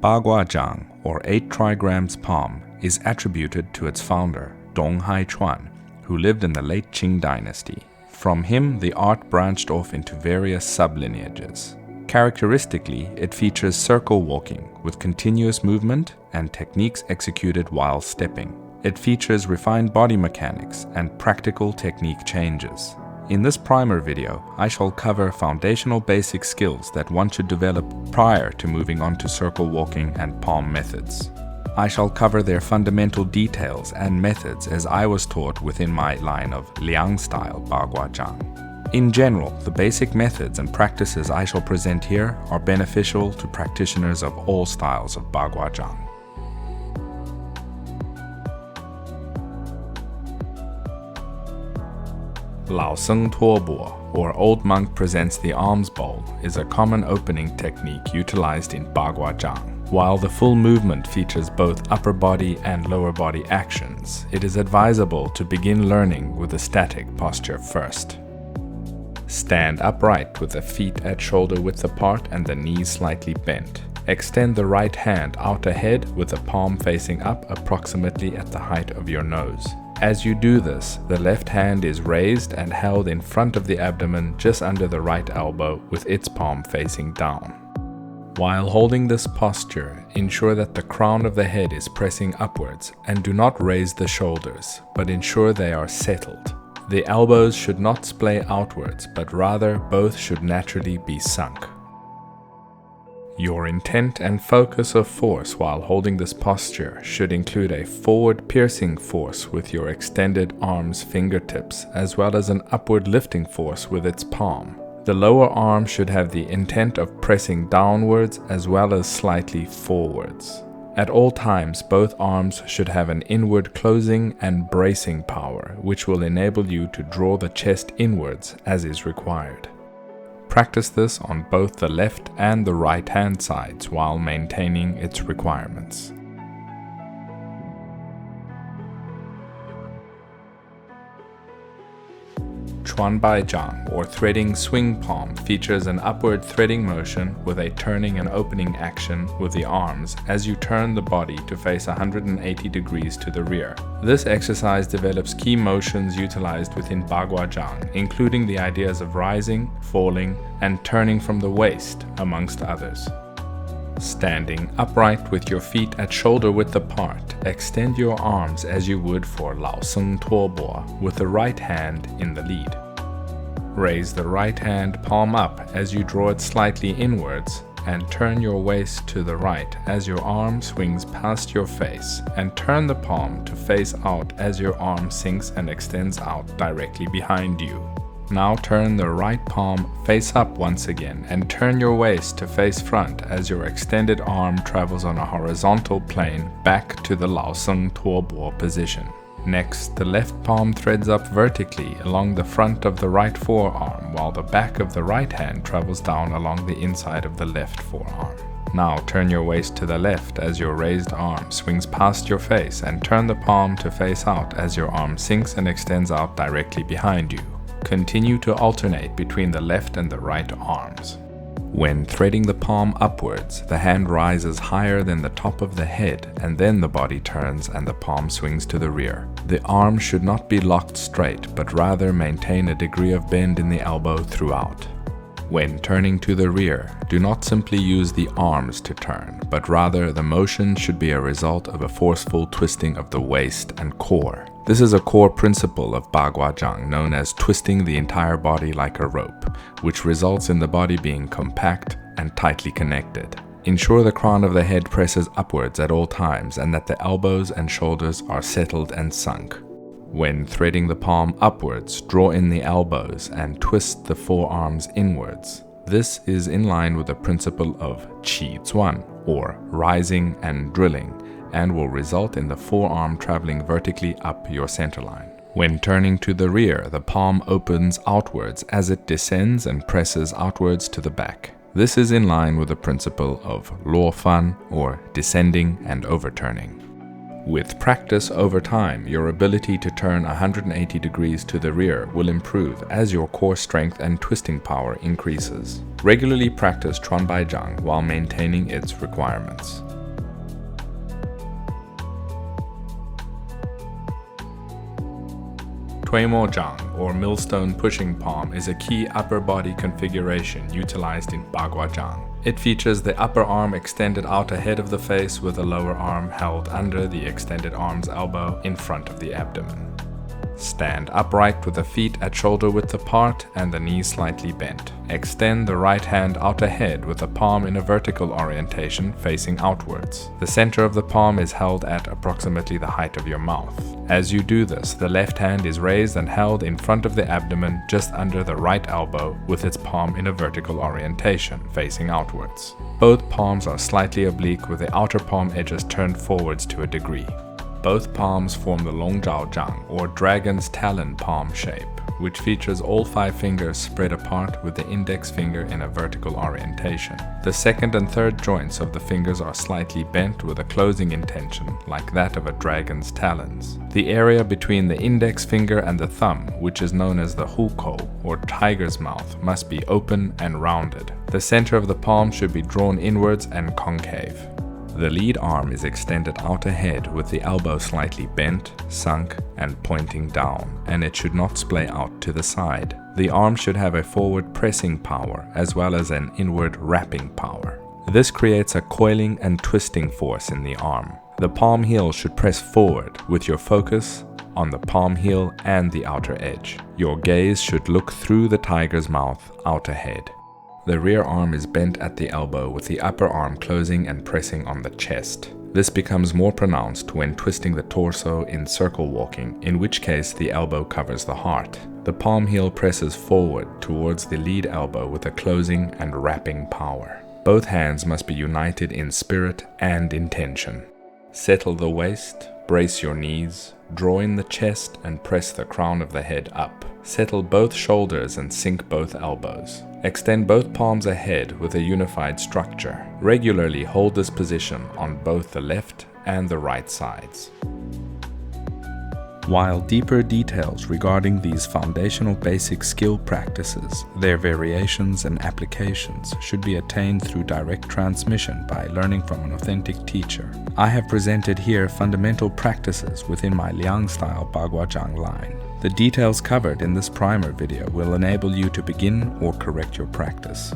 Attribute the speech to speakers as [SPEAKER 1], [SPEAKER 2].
[SPEAKER 1] Bagua Zhang, or 8 trigrams palm, is attributed to its founder, Dong Hai-chuan, who lived in the late Qing dynasty. From him, the art branched off into various sub-lineages. Characteristically, it features circle walking with continuous movement and techniques executed while stepping. It features refined body mechanics and practical technique changes. In this primer video, I shall cover foundational basic skills that one should develop prior to moving on to circle walking and palm methods. I shall cover their fundamental details and methods as I was taught within my line of Liang style Bagua Zhang. In general, the basic methods and practices I shall present here are beneficial to practitioners of all styles of Bagua Zhang. Lao Seng Tuo Bo, or Old Monk Presents the Alms Bowl, is a common opening technique utilized in Bagua Zhang. While the full movement features both upper body and lower body actions, it is advisable to begin learning with a static posture first. Stand upright with the feet at shoulder width apart and the knees slightly bent. Extend the right hand out ahead with the palm facing up approximately at the height of your nose. As you do this, the left hand is raised and held in front of the abdomen just under the right elbow with its palm facing down. While holding this posture, ensure that the crown of the head is pressing upwards and do not raise the shoulders, but ensure they are settled. The elbows should not splay outwards, but rather both should naturally be sunk. Your intent and focus of force while holding this posture should include a forward piercing force with your extended arm's fingertips, as well as an upward lifting force with its palm. The lower arm should have the intent of pressing downwards as well as slightly forwards. At all times, both arms should have an inward closing and bracing power, which will enable you to draw the chest inwards as is required. Practice this on both the left and the right hand sides while maintaining its requirements. Chuan Bai Zhang, or threading swing palm, features an upward threading motion with a turning and opening action with the arms as you turn the body to face 180 degrees to the rear. This exercise develops key motions utilized within Bagua Zhang, including the ideas of rising, falling, and turning from the waist, amongst others. Standing upright with your feet at shoulder width apart, extend your arms as you would for Lao Seng Tuo Bo, with the right hand in the lead. Raise the right hand palm up as you draw it slightly inwards, and turn your waist to the right as your arm swings past your face, and turn the palm to face out as your arm sinks and extends out directly behind you. Now turn the right palm face up once again and turn your waist to face front as your extended arm travels on a horizontal plane back to the Lao Seng Tuo Bo position. Next, the left palm threads up vertically along the front of the right forearm while the back of the right hand travels down along the inside of the left forearm. Now turn your waist to the left as your raised arm swings past your face and turn the palm to face out as your arm sinks and extends out directly behind you. Continue to alternate between the left and the right arms. When threading the palm upwards, the hand rises higher than the top of the head, and then the body turns and the palm swings to the rear. The arm should not be locked straight, but rather maintain a degree of bend in the elbow throughout. When turning to the rear, do not simply use the arms to turn, but rather the motion should be a result of a forceful twisting of the waist and core. This is a core principle of Bagua Zhang known as twisting the entire body like a rope, which results in the body being compact and tightly connected. Ensure the crown of the head presses upwards at all times and that the elbows and shoulders are settled and sunk. When threading the palm upwards, draw in the elbows and twist the forearms inwards. This is in line with the principle of qi zuan, or rising and drilling, and will result in the forearm traveling vertically up your center line. When turning to the rear, the palm opens outwards as it descends and presses outwards to the back. This is in line with the principle of luo fan, or descending and overturning. With practice over time, your ability to turn 180 degrees to the rear will improve as your core strength and twisting power increases. Regularly practice Chuan Bai Zhang while maintaining its requirements. Tui Mo Zhang, or Millstone Pushing Palm, is a key upper body configuration utilized in Bagua Zhang. It features the upper arm extended out ahead of the face with the lower arm held under the extended arm's elbow in front of the abdomen. Stand upright with the feet at shoulder width apart and the knees slightly bent. Extend the right hand out ahead with the palm in a vertical orientation facing outwards. The center of the palm is held at approximately the height of your mouth. As you do this, the left hand is raised and held in front of the abdomen just under the right elbow with its palm in a vertical orientation facing outwards. Both palms are slightly oblique with the outer palm edges turned forwards to a degree. Both palms form the Bagua Zhang, or dragon's talon palm shape, which features all 5 fingers spread apart with the index finger in a vertical orientation. The second and third joints of the fingers are slightly bent with a closing intention, like that of a dragon's talons. The area between the index finger and the thumb, which is known as the hukou, or tiger's mouth, must be open and rounded. The center of the palm should be drawn inwards and concave. The lead arm is extended out ahead with the elbow slightly bent, sunk, and pointing down, and it should not splay out to the side. The arm should have a forward pressing power as well as an inward wrapping power. This creates a coiling and twisting force in the arm. The palm heel should press forward with your focus on the palm heel and the outer edge. Your gaze should look through the tiger's mouth out ahead. The rear arm is bent at the elbow with the upper arm closing and pressing on the chest. This becomes more pronounced when twisting the torso in circle walking, in which case the elbow covers the heart. The palm heel presses forward towards the lead elbow with a closing and wrapping power. Both hands must be united in spirit and intention. Settle the waist, brace your knees, draw in the chest and press the crown of the head up. Settle both shoulders and sink both elbows. Extend both palms ahead with a unified structure. Regularly hold this position on both the left and the right sides. While deeper details regarding these foundational basic skill practices, their variations and applications should be attained through direct transmission by learning from an authentic teacher, I have presented here fundamental practices within my Liang style Bagua Zhang line. The details covered in this primer video will enable you to begin or correct your practice.